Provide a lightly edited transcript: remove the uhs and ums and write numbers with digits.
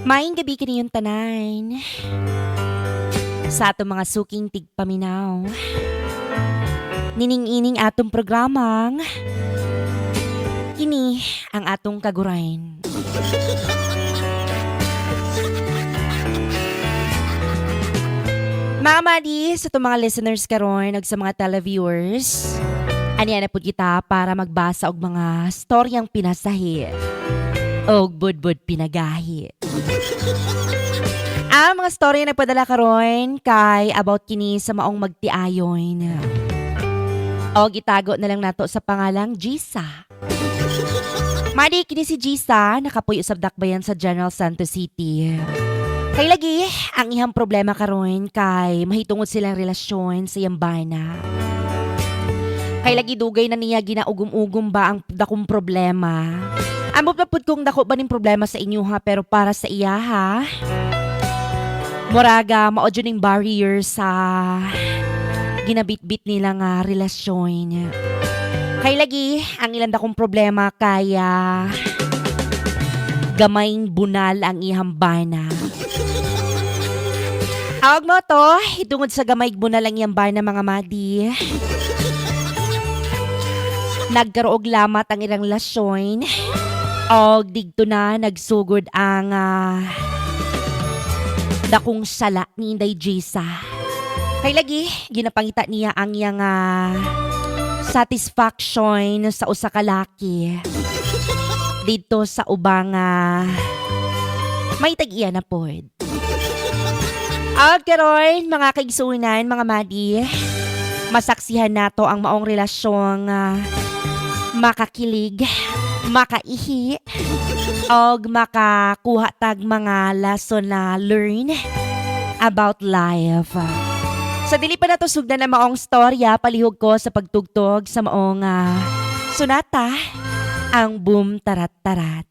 Maayong gabi kaniyong tanan. Sa atong mga suking tigpaminaw. Nining-ining atong programang. Kini ang atong kagurain. Mga madi, sa itong mga listeners karon ug sa mga televiewers, aniya na pud kita para magbasa og mga storyang pinasahi og budbud pinagahi. Ang mga story na nagpadala karon kay about kini sa maong magtiayon. O gitago na lang nato sa pangalang Gisa. Madi kini si Gisa, nakapuy usab dakbayan sa General Santos City. Kay lagi, ang ihang problema karon kay mahitungod silang relasyon sa iyang bana. Kay lagi dugay na niya ginaugum-ugum ba ang dakong problema. Ambot na pud kung dako ba ning problema sa inyo ha, pero para sa iya ha. Moraga maodyo ning barrier sa ginabitbit nila nga relasyon. Kay lagi, ang ilang dakong problema kaya gamayng bunal ang ihang bana. Awag mo to, itungod sa gamay bunal ang iyang bana mga madi. Nagkaroog lamat ang ilang relasyon. O digto na nagsugod ang dakong sala ni Inday Jisa. Kay lagi, ginapangita niya ang iyang satisfaction sa usa ka laki. Dito sa ubang may tag-iya na pod. Karon, mga kaigsunan, mga madi, masaksihan nato ang maong relasyong makakilig, makaihi, og makakuha tag mga lesson na learn about life. Sa dili pa nato sugdan na maong storya, palihog ko sa pagtugtog sa maong sonata, ang Boom Tarat Tarat.